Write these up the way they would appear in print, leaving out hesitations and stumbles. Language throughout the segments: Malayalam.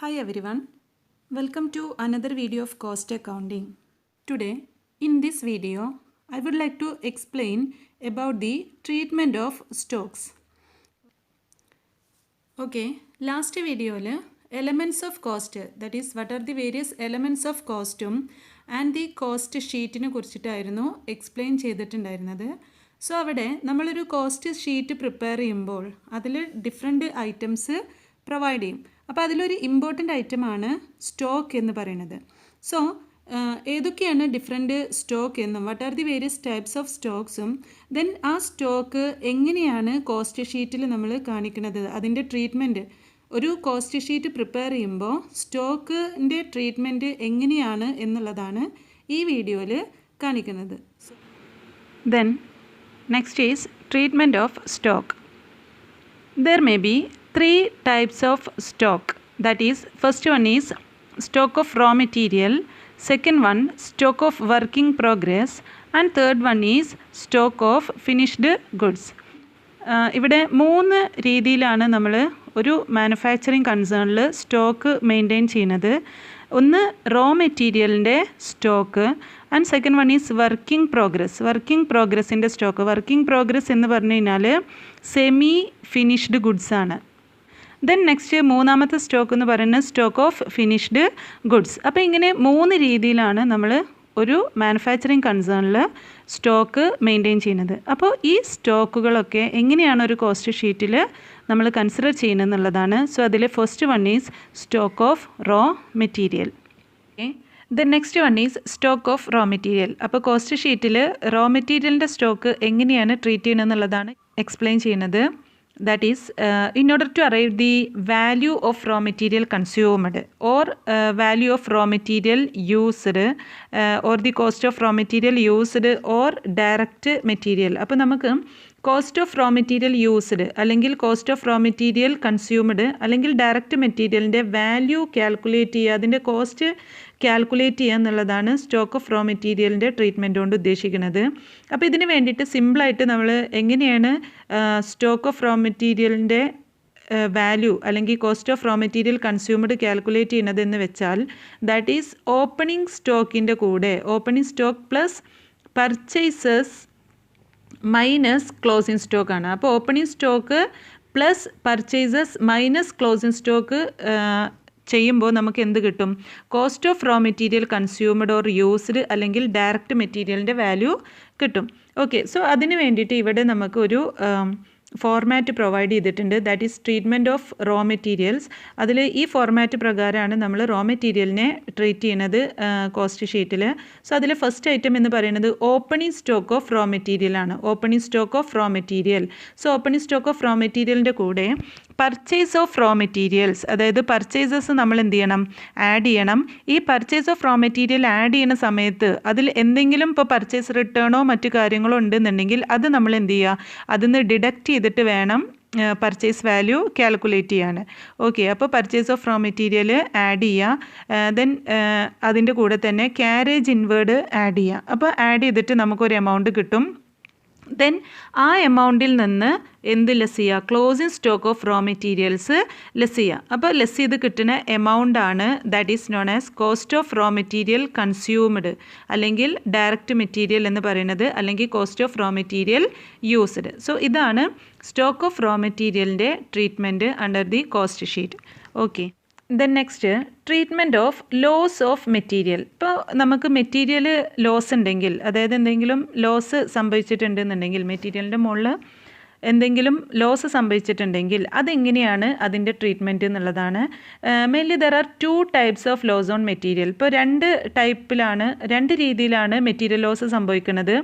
Hi everyone, welcome to another video of cost accounting. Today, in this video, I would like to explain about the treatment of stocks. Okay, last video elements of cost, that is what are the various elements of cost and the cost sheet നെ കുറിച്ചിട്ടായിരുന്നു എക്സ്പ്ലെയിൻ ചെയ്തിട്ടുണ്ടായിരുന്നത്. സോ അവിടെ നമ്മളൊരു കോസ്റ്റ് ഷീറ്റ് പ്രിപ്പയർ ചെയ്യുമ്പോൾ അതിൽ ഡിഫറെൻറ്റ് ഐറ്റംസ് പ്രൊവൈഡ് ചെയ്യും. അപ്പോൾ അതിലൊരു ഇമ്പോർട്ടൻ്റ് ഐറ്റമാണ് സ്റ്റോക്ക് എന്ന് പറയുന്നത്. സോ ഏതൊക്കെയാണ് ഡിഫറെൻറ്റ് സ്റ്റോക്ക് എന്നും what are the various types of സ്റ്റോക്സും ദെൻ ആ സ്റ്റോക്ക് എങ്ങനെയാണ് കോസ്റ്റ് ഷീറ്റിൽ നമ്മൾ കാണിക്കുന്നത്, അതിൻ്റെ ട്രീറ്റ്മെൻറ്റ് ഒരു കോസ്റ്റ് ഷീറ്റ് പ്രിപ്പയർ ചെയ്യുമ്പോൾ സ്റ്റോക്കിൻ്റെ ട്രീറ്റ്മെൻറ്റ് എങ്ങനെയാണ് എന്നുള്ളതാണ് ഈ വീഡിയോയിൽ കാണിക്കുന്നത്. Then next is treatment of stock. There may be three types of stock. That is, first one is stock of raw material, second one stock of work in progress, and third one is stock of finished goods. ഇവിടെ മൂന്ന് രീതിയിലാണ് നമ്മൾ ഒരു മാനുഫാക്ചറിങ് കൺസേണിൽ സ്റ്റോക്ക് മെയിൻറ്റെയിൻ ചെയ്യുന്നത്. ഒന്ന് റോ മെറ്റീരിയലിൻ്റെ stock and second one is working പ്രോഗ്രസ്സിൻ്റെ സ്റ്റോക്ക്. വർക്കിംഗ് പ്രോഗ്രസ് എന്ന് പറഞ്ഞു കഴിഞ്ഞാൽ സെമി ഫിനിഷ്ഡ് ഗുഡ്സ് ആണ്. ദെൻ നെക്സ്റ്റ് മൂന്നാമത്തെ സ്റ്റോക്ക് എന്ന് പറയുന്നത് സ്റ്റോക്ക് ഓഫ് ഫിനിഷ്ഡ് ഗുഡ്സ്. അപ്പോൾ ഇങ്ങനെ മൂന്ന് രീതിയിലാണ് നമ്മൾ ഒരു മാനുഫാക്ചറിങ് കൺസേണിൽ സ്റ്റോക്ക് മെയിൻറ്റെയിൻ ചെയ്യുന്നത്. അപ്പോൾ ഈ സ്റ്റോക്കുകളൊക്കെ എങ്ങനെയാണ് ഒരു കോസ്റ്റ് ഷീറ്റിൽ നമ്മൾ കൺസിഡർ ചെയ്യുന്നത് എന്നുള്ളതാണ്. സോ അതിൽ first one is stock of raw material. Then next one is stock of raw material. അപ്പോൾ കോസ്റ്റ് ഷീറ്റിൽ റോ മെറ്റീരിയലിൻ്റെ സ്റ്റോക്ക് എങ്ങനെയാണ് ട്രീറ്റ് ചെയ്യുന്നത് എന്നുള്ളതാണ് എക്സ്പ്ലെയിൻ ചെയ്യുന്നത്. That is, in order to arrive the value of raw material consumed or value of raw material used or the cost of raw material used or direct material. അപ്പോൾ നമുക്ക് cost of raw material used അല്ലെങ്കിൽ cost of raw material consumed അല്ലെങ്കിൽ ഡയറക്റ്റ് മെറ്റീരിയലിൻ്റെ വാല്യൂ കാൽക്കുലേറ്റ് ചെയ്യുക, അതിൻ്റെ കോസ്റ്റ് കാൽക്കുലേറ്റ് ചെയ്യുക എന്നുള്ളതാണ് സ്റ്റോക്ക് ഓഫ് റോ മെറ്റീരിയലിൻ്റെ ട്രീറ്റ്മെൻറ്റ് കൊണ്ട് ഉദ്ദേശിക്കുന്നത്. അപ്പോൾ ഇതിന് വേണ്ടിയിട്ട് സിമ്പിളായിട്ട് നമ്മൾ എങ്ങനെയാണ് സ്റ്റോക്ക് ഓഫ് റോ മെറ്റീരിയലിൻ്റെ വാല്യൂ അല്ലെങ്കിൽ cost of raw material consumed calculate ചെയ്യുന്നത് എന്ന് വെച്ചാൽ ദാറ്റ് ഈസ് ഓപ്പണിംഗ് സ്റ്റോക്കിൻ്റെ കൂടെ opening stock plus purchases minus closing stock ആണ്. അപ്പോൾ opening stock plus purchases minus closing stock ചെയ്യുമ്പോൾ നമുക്ക് എന്ത് കിട്ടും? Cost of raw material consumed or used അല്ലെങ്കിൽ ഡയറക്റ്റ് മെറ്റീരിയലിൻ്റെ വാല്യൂ കിട്ടും. ഓക്കെ, സോ അതിന് വേണ്ടിയിട്ട് ഇവിടെ നമുക്ക് ഒരു ഫോർമാറ്റ് പ്രൊവൈഡ് ചെയ്തിട്ടുണ്ട്. That is treatment of raw materials. അതിൽ ഈ ഫോർമാറ്റ് പ്രകാരമാണ് നമ്മൾ റോ മെറ്റീരിയലിനെ ട്രീറ്റ് ചെയ്യുന്നത് കോസ്റ്റ് ഷീറ്റിൽ. സോ അതിൽ ഫസ്റ്റ് ഐറ്റം എന്ന് പറയുന്നത് opening stock of raw material ആണ്. Opening stock of raw material. So opening stock of raw മെറ്റീരിയലിൻ്റെ കൂടെ പർച്ചേസ് ഓഫ് റോ മെറ്റീരിയൽസ്, അതായത് പർച്ചേസസ് നമ്മൾ എന്ത് ചെയ്യണം? ആഡ് ചെയ്യണം. ഈ purchase of raw material add ചെയ്യുന്ന സമയത്ത് അതിൽ എന്തെങ്കിലും ഇപ്പോൾ പർച്ചേസ് റിട്ടേണോ മറ്റു കാര്യങ്ങളോ ഉണ്ടെന്നുണ്ടെങ്കിൽ അത് നമ്മൾ എന്ത് ചെയ്യുക? അതിൽ നിന്ന് ഡിഡക്റ്റ് ചെയ്തിട്ട് വേണം പർച്ചേസ് വാല്യൂ കാൽക്കുലേറ്റ് ചെയ്യാൻ. ഓക്കെ, അപ്പോൾ purchase of raw material add ചെയ്യുക. ദെൻ അതിൻ്റെ കൂടെ തന്നെ ക്യാരേജ് ഇൻവേർഡ് ആഡ് ചെയ്യുക. അപ്പോൾ ആഡ് ചെയ്തിട്ട് നമുക്കൊരു എമൗണ്ട് കിട്ടും. ദെൻ ആ എമൗണ്ടിൽ നിന്ന് എന്ത് ലെസ് ചെയ്യുക? Closing stock of raw materials less ചെയ്യുക. അപ്പോൾ ലെസ് ചെയ്ത് കിട്ടുന്ന എമൗണ്ട് ആണ് that is known as cost of raw material consumed അല്ലെങ്കിൽ ഡയറക്റ്റ് മെറ്റീരിയൽ എന്ന് പറയുന്നത്, അല്ലെങ്കിൽ cost of raw material used. So ഇതാണ് സ്റ്റോക്ക് ഓഫ് റോ മെറ്റീരിയലിൻ്റെ treatment under the cost sheet. Okay, then next treatment of loss of material. ഇപ്പോൾ നമുക്ക് മെറ്റീരിയൽ ലോസ് ഉണ്ടെങ്കിൽ, അതായത് എന്തെങ്കിലും ലോസ് സംഭവിച്ചിട്ടുണ്ടെന്നുണ്ടെങ്കിൽ മെറ്റീരിയലിൻ്റെ മുകളിൽ എന്തെങ്കിലും ലോസ് സംഭവിച്ചിട്ടുണ്ടെങ്കിൽ അതെങ്ങനെയാണ് അതിൻ്റെ ട്രീറ്റ്മെൻറ്റ് എന്നുള്ളതാണ്. Mainly there are two types of loss on material. ഇപ്പോൾ രണ്ട് രീതിയിലാണ് മെറ്റീരിയൽ ലോസ് സംഭവിക്കുന്നത്.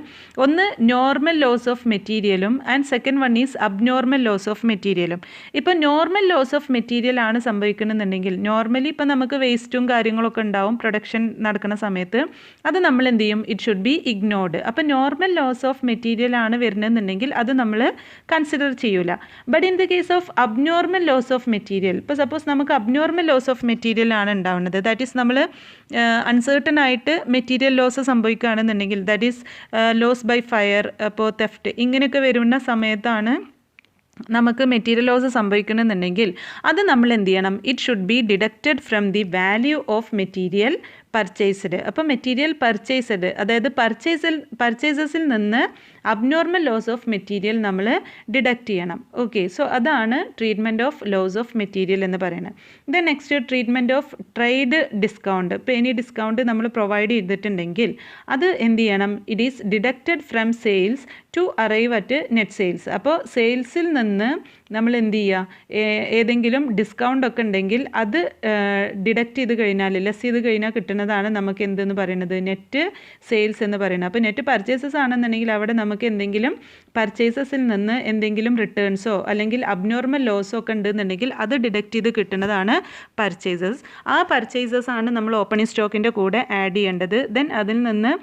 ഒന്ന് നോർമൽ ലോസ് ഓഫ് മെറ്റീരിയലും and second one is abnormal loss of മെറ്റീരിയലും. ഇപ്പോൾ നോർമൽ ലോസ് ഓഫ് മെറ്റീരിയൽ ആണ് സംഭവിക്കണമെന്നുണ്ടെങ്കിൽ നോർമലി ഇപ്പോൾ നമുക്ക് വേസ്റ്റും കാര്യങ്ങളൊക്കെ ഉണ്ടാവും പ്രൊഡക്ഷൻ നടക്കുന്ന സമയത്ത്, അത് നമ്മൾ എന്ത് ചെയ്യും? It should be ignored. അപ്പോൾ നോർമൽ ലോസ് ഓഫ് മെറ്റീരിയൽ ആണ് വരുന്നതെന്നുണ്ടെങ്കിൽ അത് നമ്മൾ കൺസിഡർ ചെയ്യൂല. But in the case of abnormal loss of material, ഇപ്പോൾ സപ്പോസ് നമുക്ക് അബ്നോർമൽ ലോസ് ഓഫ് മെറ്റീരിയൽ ആണ് ഉണ്ടാവുന്നത്, ദാറ്റ് ഈസ് നമ്മൾ അൺസേർട്ടൺ ആയിട്ട് മെറ്റീരിയൽ ലോസ് സംഭവിക്കുകയാണെന്നുണ്ടെങ്കിൽ, that is loss by fire, അപ്പോൾ തെഫ്റ്റ്, ഇങ്ങനെയൊക്കെ വരുന്ന സമയത്താണ് നമുക്ക് മെറ്റീരിയൽ ലോസ് സംഭവിക്കണമെന്നുണ്ടെങ്കിൽ അത് നമ്മൾ എന്ത് ചെയ്യണം? It should be deducted from the value of material purchased. അപ്പോൾ മെറ്റീരിയൽ പർച്ചേസ്ഡ്, അതായത് പർച്ചേസസിൽ നിന്ന് അബ്നോർമൽ ലോസ് ഓഫ് മെറ്റീരിയൽ നമ്മൾ ഡിഡക്റ്റ് ചെയ്യണം. ഓക്കെ, സോ അതാണ് treatment of loss of material എന്ന് പറയുന്നത്. Then next treatment of trade discount. ഇപ്പോൾ ഇനി ഡിസ്കൗണ്ട് നമ്മൾ പ്രൊവൈഡ് ചെയ്തിട്ടുണ്ടെങ്കിൽ അത് എന്ത് ചെയ്യണം? It is deducted from sales to arrive at net sales. അപ്പോൾ സെയിൽസിൽ നിന്ന് നമ്മൾ എന്ത് ചെയ്യുക? ഏതെങ്കിലും ഡിസ്കൗണ്ട് ഒക്കെ ഉണ്ടെങ്കിൽ അത് ഡിഡക്റ്റ് ചെയ്ത് കഴിഞ്ഞാൽ, ലെസ് ചെയ്ത് കഴിഞ്ഞാൽ കിട്ടുന്നതാണ് നമുക്ക് എന്തെന്ന് പറയുന്നത്? നെറ്റ് സെയിൽസ് എന്ന് പറയുന്നത്. അപ്പോൾ നെറ്റ് പർച്ചേസസ് ആണെന്നുണ്ടെങ്കിൽ അവിടെ നമുക്ക് എന്തെങ്കിലും പർച്ചേസസിൽ നിന്ന് എന്തെങ്കിലും റിട്ടേൺസോ അല്ലെങ്കിൽ അബ്നോർമൽ ലോസോ ഒക്കെ ഉണ്ടെന്നുണ്ടെങ്കിൽ അത് ഡിഡക്റ്റ് ചെയ്ത് കിട്ടുന്നതാണ് പർച്ചേസസ്. ആ പർച്ചേസസ് ആണ് നമ്മൾ ഓപ്പണിംഗ് സ്റ്റോക്കിൻ്റെ കൂടെ ആഡ് ചെയ്യേണ്ടത്. ദെൻ അതിൽ നിന്ന്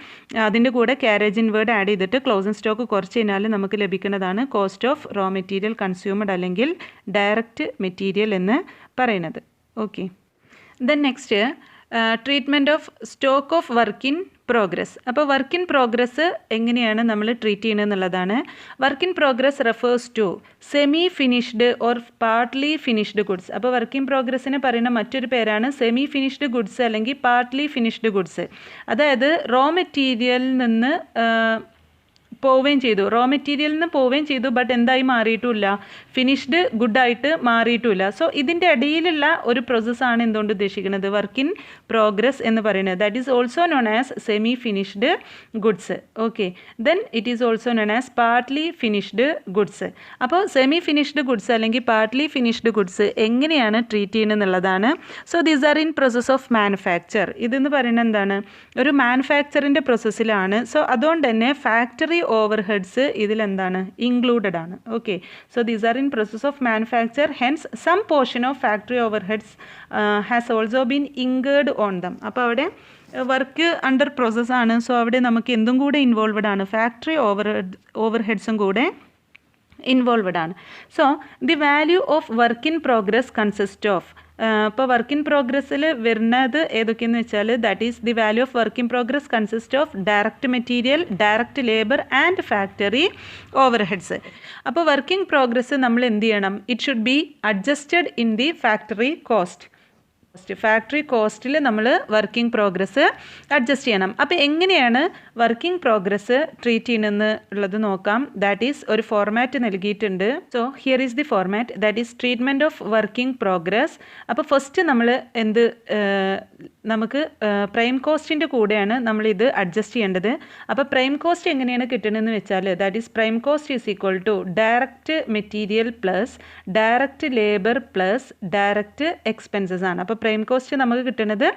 അതിൻ്റെ കൂടെ ക്യാരേജ് ഇൻവേർഡ് ആഡ് ചെയ്തിട്ട് ക്ലോസിംഗ് സ്റ്റോക്ക് കുറച്ച് കഴിഞ്ഞാൽ നമുക്ക് ലഭിക്കുന്നതാണ് cost of raw material consumed അല്ലെങ്കിൽ ഡയറക്റ്റ് മെറ്റീരിയൽ എന്ന് പറയുന്നത്. Okay, then next treatment of stock of work in progress. അപ്പോൾ വർക്ക് ഇൻ പ്രോഗ്രസ് എങ്ങനെയാണ് നമ്മൾ ട്രീറ്റ് ചെയ്യുന്നത് എന്നുള്ളതാണ്. Work in progress refers to semi finished or partly finished goods. അപ്പോൾ വർക്ക് ഇൻ പ്രോഗ്രസ്സിന് പറയുന്ന മറ്റൊരു പേരാണ് സെമി ഫിനിഷ്ഡ് ഗുഡ്സ് അല്ലെങ്കിൽ പാർട്ട്ലി ഫിനിഷ്ഡ് ഗുഡ്സ്. അതായത് റോ മെറ്റീരിയലിൽ നിന്ന് പോവുകയും ചെയ്തു, റോ മെറ്റീരിയലിൽ നിന്ന് പോവുകയും ചെയ്തു, ബട്ട് എന്തായി മാറിയിട്ടുമില്ല? ഫിനിഷ്ഡ് ഗുഡായിട്ട് മാറിയിട്ടുമില്ല. സോ ഇതിൻ്റെ ഇടയിലുള്ള ഒരു പ്രോസസ്സാണ് എന്തുകൊണ്ട് ഉദ്ദേശിക്കുന്നത്? വർക്ക് ഇൻ പ്രോഗ്രസ് എന്ന് പറയുന്നത്. That is also known as semi finished goods. Okay, then it is also known as partly finished goods. അപ്പോൾ സെമി ഫിനിഷ്ഡ് ഗുഡ്സ് അല്ലെങ്കിൽ പാർട്ട്ലി ഫിനിഷ്ഡ് ഗുഡ്സ് എങ്ങനെയാണ് ട്രീറ്റ് ചെയ്യുന്നത് എന്നുള്ളതാണ്. So these are in process of manufacture. ഇതെന്ന് പറയുന്നത് എന്താണ്? ഒരു മാനുഫാക്ചറിൻ്റെ പ്രോസസ്സിലാണ്. സോ അതുകൊണ്ട് തന്നെ ഫാക്ടറി ഓവർഹെഡ്സ് ഇതിലെന്താണ്? ഇൻക്ലൂഡഡ് ആണ്. Okay, so these are in process of manufacture, hence some portion of factory overheads has also been incurred on them. അപ്പോൾ അവിടെ വർക്ക് അണ്ടർ പ്രോസസ്സാണ്. സോ അവിടെ നമുക്ക് എന്തും കൂടെ ഇൻവോൾവഡ് ആണ്, ഫാക്ടറി ഓവർഹെഡ്സും കൂടെ ഇൻവോൾവഡ് ആണ്. So the value of work in progress consist of. ഇപ്പോൾ വർക്ക് ഇൻ പ്രോഗ്രസ്സിൽ വരുന്നത് ഏതൊക്കെയെന്ന് വെച്ചാൽ that is the value of work in progress consist of direct material, direct labour and factory overheads. അപ്പോൾ വർക്ക് ഇൻ പ്രോഗ്രസ് നമ്മൾ എന്ത് ചെയ്യണം? It should be adjusted in the factory cost. Factory കോസ്റ്റിൽ നമ്മൾ വർക്കിംഗ് പ്രോഗ്രസ് അഡ്ജസ്റ്റ് ചെയ്യണം. അപ്പോൾ എങ്ങനെയാണ് വർക്കിംഗ് പ്രോഗ്രസ് ട്രീറ്റ് ചെയ്യുന്നതെന്ന് ഉള്ളത് നോക്കാം. ദാറ്റ് ഈസ് ഒരു ഫോർമാറ്റ് നൽകിയിട്ടുണ്ട്. So here is the format, that is treatment of working progress. അപ്പോൾ ഫസ്റ്റ് നമ്മൾ നമുക്ക് പ്രൈം കോസ്റ്റിൻ്റെ കൂടെയാണ് നമ്മളിത് അഡ്ജസ്റ്റ് ചെയ്യേണ്ടത്. അപ്പോൾ പ്രൈം കോസ്റ്റ് എങ്ങനെയാണ് കിട്ടുന്നതെന്ന് വെച്ചാൽ that is prime cost is equal to direct material plus direct labour plus direct expenses ആണ്. അപ്പോൾ പ്രൈം കോസ്റ്റ് നമുക്ക് കിട്ടുന്നത്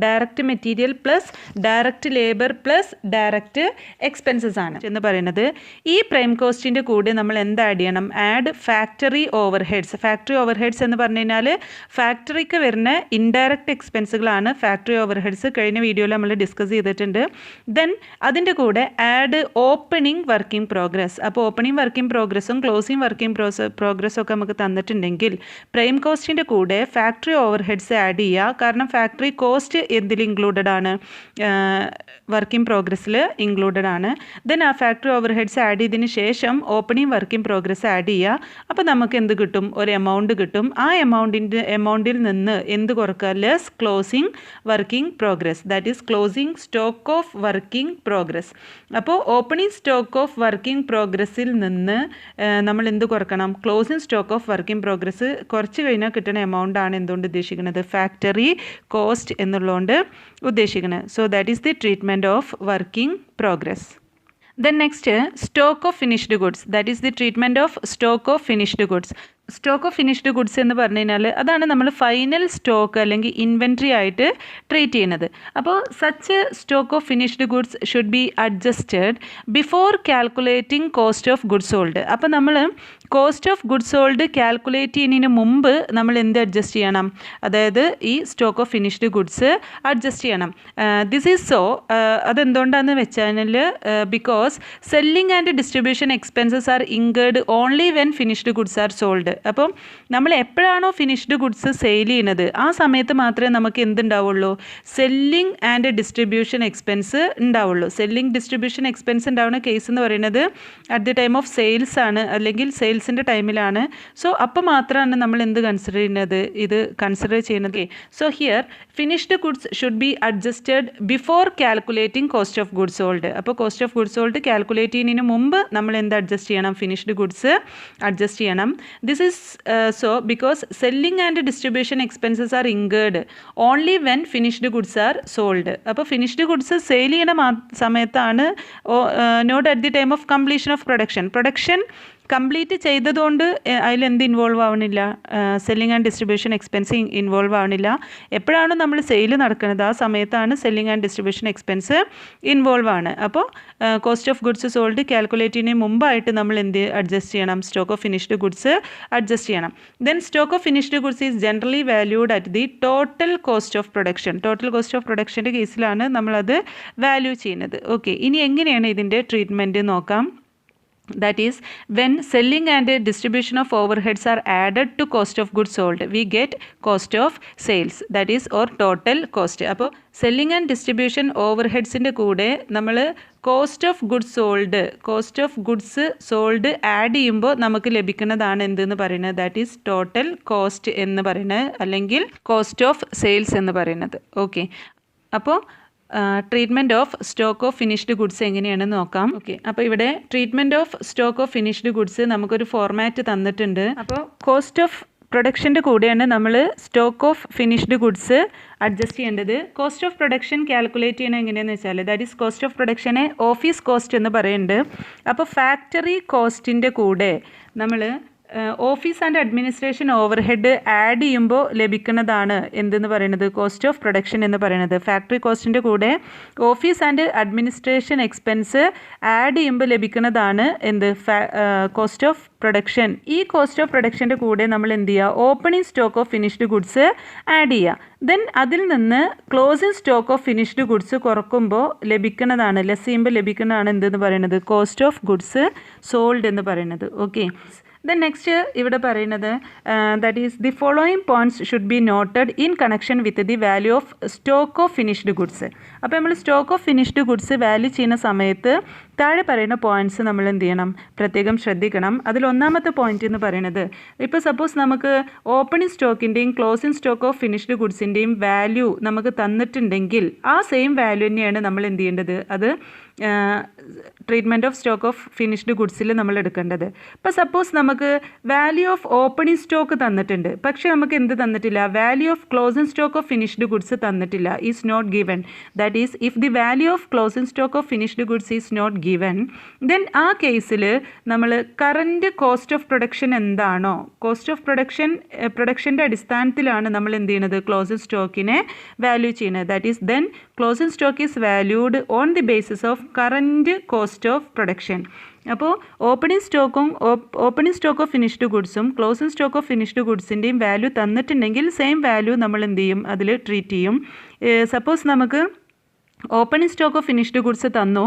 direct material plus direct labour plus direct expenses ആണ് എന്ന് പറയുന്നത്. ഈ പ്രൈം കോസ്റ്റിൻ്റെ കൂടെ നമ്മൾ എന്ത് ആഡ് ചെയ്യണം? Add factory overheads. Factory overheads എന്ന് പറഞ്ഞു കഴിഞ്ഞാൽ ഫാക്ടറിക്ക് വരുന്ന ഇൻഡയറക്റ്റ് എക്സ്പെൻസുകളാണ് ഫാക്ടറി ഓവർഹെഡ്സ്. കഴിഞ്ഞ വീഡിയോയിൽ നമ്മൾ ഡിസ്കസ് ചെയ്തിട്ടുണ്ട്. ദെൻ അതിൻ്റെ കൂടെ ആഡ് ഓപ്പണിംഗ് വർക്കിംഗ് പ്രോഗ്രസ്. അപ്പോൾ ഓപ്പണിംഗ് വർക്കിംഗ് പ്രോഗ്രസ്സും ക്ലോസിംഗ് വർക്കിംഗ് പ്രോഗ്രസ്സും ഒക്കെ നമുക്ക് തന്നിട്ടുണ്ടെങ്കിൽ പ്രൈം കോസ്റ്റിൻ്റെ കൂടെ ഫാക്ടറി ഓവർഹെഡ്സ് ആഡ് ചെയ്യുക. കാരണം ഫാക്ടറി കോസ്റ്റ് എന്തിൽ ഇൻക്ലൂഡഡ് ആണ്? വർക്കിംഗ് പ്രോഗ്രസ്സിൽ ഇൻക്ലൂഡഡ് ആണ്. ദെൻ ആ ഫാക്ടറി ഓവർഹെഡ്സ് ആഡ് ചെയ്തതിന് ശേഷം ഓപ്പണിംഗ് വർക്കിംഗ് പ്രോഗ്രസ് ആഡ് ചെയ്യുക. അപ്പോൾ നമുക്ക് എന്ത് കിട്ടും? ഒരു എമൗണ്ട് കിട്ടും. ആ എമൗണ്ടിൽ നിന്ന് എന്ത് കുറക്കുക? Less closing working progress, that is closing stock of working progress. അപ്പോൾ ഓപ്പണിംഗ് സ്റ്റോക്ക് ഓഫ് വർക്കിംഗ് പ്രോഗ്രസ്സിൽ നിന്ന് നമ്മൾ എന്ത് കുറക്കണം? Closing stock of working progress കുറച്ച് കഴിഞ്ഞാൽ കിട്ടുന്ന എമൗണ്ട് ആണ് എന്തുകൊണ്ട് ഉദ്ദേശിക്കുന്നത്? ഫാക്ടറി കോസ്റ്റ് എന്നുള്ളതുകൊണ്ട് ഉദ്ദേശിക്കുന്നത്. So that is the treatment of working progress. Then next, stock of finished goods, that is the treatment of stock of finished goods. Stock of finished goods എന്ന് പറഞ്ഞു കഴിഞ്ഞാൽ അതാണ് നമ്മൾ ഫൈനൽ സ്റ്റോക്ക് അല്ലെങ്കിൽ ഇൻവെൻട്രി ആയിട്ട് ട്രീറ്റ് ചെയ്യുന്നത്. അപ്പോൾ such stock of finished goods should be adjusted before calculating cost of goods sold. അപ്പോൾ നമ്മൾ cost of goods sold calculate ചെയ്യുന്നതിന് മുമ്പ് നമ്മൾ എന്ത് അഡ്ജസ്റ്റ് ചെയ്യണം? അതായത് ഈ stock of finished goods adjust ചെയ്യണം. ദിസ് ഈസ് സോ, അതെന്തുകൊണ്ടാണെന്ന് വെച്ചാൽ because selling and distribution expenses are incurred only when finished goods are sold. അപ്പം നമ്മൾ എപ്പോഴാണോ ഫിനിഷ്ഡ് ഗുഡ്സ് സെയിൽ ചെയ്യുന്നത് ആ സമയത്ത് മാത്രമേ നമുക്ക് എന്തുണ്ടാവുള്ളൂ, സെല്ലിംഗ് ആൻഡ് ഡിസ്ട്രിബ്യൂഷൻ എക്സ്പെൻസ് ഉണ്ടാവുള്ളൂ. സെല്ലിംഗ് ഡിസ്ട്രിബ്യൂഷൻ എക്സ്പെൻസ് ഉണ്ടാവുന്ന കേസ് എന്ന് പറയുന്നത് at the time of sales ആണ്, അല്ലെങ്കിൽ സെയിൽസിൻ്റെ ടൈമിലാണ്. സോ അപ്പോൾ മാത്രമാണ് നമ്മൾ എന്ത് കൺസിഡർ ചെയ്യുന്നത്, ഇത് കൺസിഡർ ചെയ്യുന്നത്. So here finished goods should be adjusted before calculating cost of goods sold. അപ്പോൾ cost of goods sold calculate ചെയ്യുന്നതിന് മുമ്പ് നമ്മൾ എന്ത് അഡ്ജസ്റ്റ് ചെയ്യണം, ഫിനിഷ്ഡ് ഗുഡ്സ് അഡ്ജസ്റ്റ് ചെയ്യണം. This is so because selling and distribution expenses are incurred only when finished goods are sold. അപ്പോൾ ഫിനിഷ്ഡ് ഗുഡ്സ് സെയിൽ ചെയ്യുന്ന സമയത്താണ്, not at the time of completion of production complete ചെയ്തതുകൊണ്ട് അതിലെന്ത് ഇൻവോൾവ് ആവണില്ല, selling and distribution expense involve ആവണില്ല. എപ്പോഴാണ് നമ്മൾ സെയിൽ നടക്കുന്നത് ആ സമയത്താണ് selling and distribution expense involve ആണ്. അപ്പോൾ cost of goods sold calculate ചെയ്യുന്നതിന് മുമ്പായിട്ട് നമ്മൾ എന്ത് അഡ്ജസ്റ്റ് ചെയ്യണം, stock of finished goods adjust ചെയ്യണം. Then stock of finished goods is generally valued at the total cost of production. Total cost of പ്രൊഡക്ഷൻ്റെ കേസിലാണ് നമ്മളത് വാല്യൂ ചെയ്യുന്നത്. ഓക്കെ, ഇനി എങ്ങനെയാണ് ഇതിൻ്റെ ട്രീറ്റ്മെൻറ്റ് നോക്കാം. That is, when selling and distribution of overheads are added to cost of goods sold, we get cost of sales, that is or total cost. അപ്പോൾ സെല്ലിംഗ് ആൻഡ് ഡിസ്ട്രിബ്യൂഷൻ ഓവർഹെഡ്സിൻ്റെ കൂടെ നമ്മൾ cost of goods sold add ചെയ്യുമ്പോൾ നമുക്ക് ലഭിക്കുന്നതാണ് എന്തെന്ന് പറയുന്നത്, ദാറ്റ് ഈസ് ടോട്ടൽ കോസ്റ്റ് എന്ന് പറയുന്നത്, അല്ലെങ്കിൽ കോസ്റ്റ് ഓഫ് സെയിൽസ് എന്ന് പറയുന്നത്. ഓക്കെ, അപ്പോൾ treatment of stock of finished goods എങ്ങനെയാണെന്ന് നോക്കാം. ഓക്കെ, അപ്പോൾ ഇവിടെ treatment of stock of finished goods നമുക്കൊരു ഫോർമാറ്റ് തന്നിട്ടുണ്ട്. അപ്പോൾ കോസ്റ്റ് ഓഫ് പ്രൊഡക്ഷൻ്റെ കൂടെയാണ് നമ്മൾ stock of finished goods adjust ചെയ്യേണ്ടത്. കോസ്റ്റ് ഓഫ് പ്രൊഡക്ഷൻ കാൽക്കുലേറ്റ് ചെയ്യണത് എങ്ങനെയാണെന്ന് വെച്ചാൽ, ദാറ്റ് ഈസ് കോസ്റ്റ് ഓഫ് പ്രൊഡക്ഷനെ ഓഫീസ് കോസ്റ്റ് എന്ന് പറയുന്നുണ്ട്. അപ്പോൾ ഫാക്ടറി കോസ്റ്റിൻ്റെ കൂടെ നമ്മൾ office and administration overhead add ചെയ്യുമ്പോൾ ലഭിക്കുന്നതാണ് എന്തെന്ന് പറയുന്നത്, കോസ്റ്റ് ഓഫ് പ്രൊഡക്ഷൻ എന്ന് പറയുന്നത്. ഫാക്ടറി കോസ്റ്റിൻ്റെ കൂടെ office and administration expense add ചെയ്യുമ്പോൾ ലഭിക്കുന്നതാണ് എന്ത്, കോസ്റ്റ് ഓഫ് പ്രൊഡക്ഷൻ. ഈ കോസ്റ്റ് ഓഫ് പ്രൊഡക്ഷൻ്റെ കൂടെ നമ്മൾ എന്ത് ചെയ്യുക, opening stock of finished goods add ചെയ്യുക. ദെൻ അതിൽ നിന്ന് closing stock of finished goods കുറക്കുമ്പോൾ ലഭിക്കുന്നതാണ്, ലെസ് ചെയ്യുമ്പോൾ ലഭിക്കുന്നതാണ് എന്തെന്ന് പറയുന്നത്, കോസ്റ്റ് ഓഫ് ഗുഡ്സ് സോൾഡ് എന്ന് പറയുന്നത്. ഓക്കെ, ദെൻ നെക്സ്റ്റ് ഇവിടെ പറയുന്നത് that is the following points should be noted in connection with the value of stock of finished goods. അപ്പോൾ നമ്മൾ stock of finished goods value ചെയ്യുന്ന സമയത്ത് താഴെ പറയുന്ന പോയിൻറ്റ്സ് നമ്മൾ എന്ത് ചെയ്യണം, പ്രത്യേകം ശ്രദ്ധിക്കണം. അതിൽ ഒന്നാമത്തെ പോയിന്റ് എന്ന് പറയുന്നത്, ഇപ്പോൾ സപ്പോസ് നമുക്ക് ഓപ്പണിംഗ് സ്റ്റോക്കിൻ്റെയും ക്ലോസിംഗ് സ്റ്റോക്ക് ഓഫ് ഫിനിഷ്ഡ് ഗുഡ്സിൻ്റെയും വാല്യൂ നമുക്ക് തന്നിട്ടുണ്ടെങ്കിൽ ആ സെയിം വാല്യൂ തന്നെയാണ് നമ്മൾ എന്ത് ചെയ്യേണ്ടത്, അത് treatment of stock of finished ഗുഡ്സിൽ നമ്മൾ എടുക്കേണ്ടത്. ഇപ്പോൾ സപ്പോസ് നമുക്ക് വാല്യൂ ഓഫ് ഓപ്പണിംഗ് സ്റ്റോക്ക് തന്നിട്ടുണ്ട്, പക്ഷേ നമുക്ക് എന്ത് തന്നിട്ടില്ല, value of closing stock of finished goods തന്നിട്ടില്ല, is not given. That is if the value of closing stock of finished goods is not given, then ആ കേസിൽ നമ്മൾ കറൻറ്റ് കോസ്റ്റ് ഓഫ് പ്രൊഡക്ഷൻ എന്താണോ, കോസ്റ്റ് ഓഫ് പ്രൊഡക്ഷൻ്റെ അടിസ്ഥാനത്തിലാണ് നമ്മൾ എന്ത് ചെയ്യുന്നത്, ക്ലോസിംഗ് സ്റ്റോക്കിനെ വാല്യൂ ചെയ്യുന്നത്. That is then closing stock is valued on the basis of current cost of production. അപ്പോൾ opening stock of finished ഗുഡ്സും closing stock of finished ഗുഡ്സിൻ്റെയും വാല്യൂ തന്നിട്ടുണ്ടെങ്കിൽ സെയിം വാല്യൂ നമ്മൾ എന്ത് ചെയ്യും, അതിൽ ട്രീറ്റ് ചെയ്യും. സപ്പോസ് നമുക്ക് opening stock of finished goods തന്നു,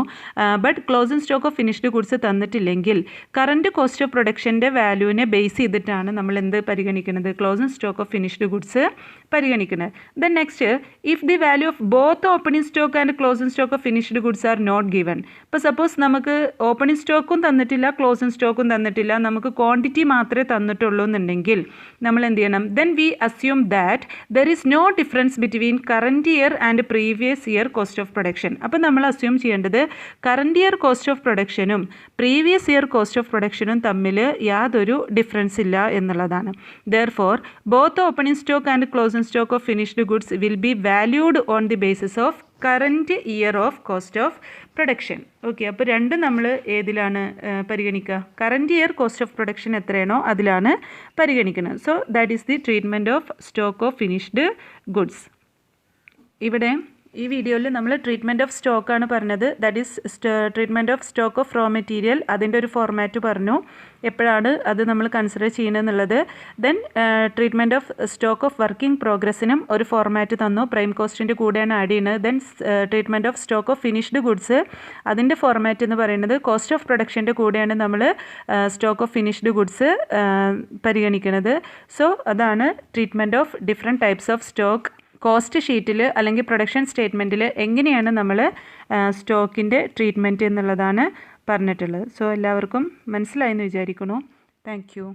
but closing stock of finished goods തന്നിട്ടില്ലെങ്കിൽ കറൻറ്റ് കോസ്റ്റ് ഓഫ് പ്രൊഡക്ഷൻ്റെ വാല്യൂവിനെ ബേസ് ചെയ്തിട്ടാണ് നമ്മൾ എന്ത് പരിഗണിക്കുന്നത്, closing stock of finished goods പരിഗണിക്കുന്നത്. Then next, if the value of both opening stock and closing stock of finished goods are not given. ഇപ്പോൾ സപ്പോസ് നമുക്ക് ഓപ്പണിംഗ് സ്റ്റോക്കും തന്നിട്ടില്ല, ക്ലോസിംഗ് സ്റ്റോക്കും തന്നിട്ടില്ല, നമുക്ക് ക്വാണ്ടിറ്റി മാത്രമേ തന്നിട്ടുള്ളൂ എന്നുണ്ടെങ്കിൽ നമ്മൾ എന്ത് ചെയ്യണം, then we assume that there is no difference between current year and previous year cost of production. അപ്പോൾ നമ്മൾ അസ്യൂം ചെയ്യേണ്ടത് കറൻറ്റ് ഇയർ കോസ്റ്റ് ഓഫ് പ്രൊഡക്ഷനും പ്രീവിയസ് ഇയർ കോസ്റ്റ് ഓഫ് പ്രൊഡക്ഷനും തമ്മിൽ യാതൊരു ഡിഫറൻസ് ഇല്ല എന്നുള്ളതാണ്. Therefore both opening stock and closing stock of finished goods will be valued on the basis of current year of cost of production. Okay, അപ്പോൾ രണ്ടും നമ്മൾ ഏതിലാണ് പരിഗണിക്കുക, current year cost of production എത്രയാണോ അതിലാണ് പരിഗണിക്കുന്നത്. So that is the treatment of stock of finished goods. ഇവിടെ ഈ വീഡിയോയിൽ നമ്മൾ ട്രീറ്റ്മെൻറ്റ് ഓഫ് സ്റ്റോക്കാണ് പറഞ്ഞത്. That is treatment of stock of raw material. അതിൻ്റെ ഒരു ഫോർമാറ്റ് പറഞ്ഞു, എപ്പോഴാണ് അത് നമ്മൾ കൺസിഡർ ചെയ്യണമെന്നുള്ളത്. Then treatment of stock of working പ്രോഗ്രസ്സിനും ഒരു ഫോർമാറ്റ് തന്നു, പ്രൈം കോസ്റ്റിൻ്റെ കൂടെയാണ് ആഡ് ചെയ്യുന്നത്. Then treatment of stock of finished goods, അതിൻ്റെ ഫോർമാറ്റ് എന്ന് പറയുന്നത് കോസ്റ്റ് ഓഫ് പ്രൊഡക്ഷൻ്റെ കൂടെയാണ് നമ്മൾ സ്റ്റോക്ക് ഓഫ് ഫിനിഷ്ഡ് ഗുഡ്സ് പരിഗണിക്കുന്നത്. സോ അതാണ് treatment of different types of stock. Cost ഷീറ്റിൽ അല്ലെങ്കിൽ പ്രൊഡക്ഷൻ സ്റ്റേറ്റ്മെൻറ്റിൽ എങ്ങനെയാണ് നമ്മൾ സ്റ്റോക്കിൻ്റെ ട്രീറ്റ്മെൻറ്റ് എന്നുള്ളതാണ് പറഞ്ഞിട്ടുള്ളത്. സോ എല്ലാവർക്കും മനസ്സിലായെന്ന് വിചാരിക്കുന്നു. Thank you.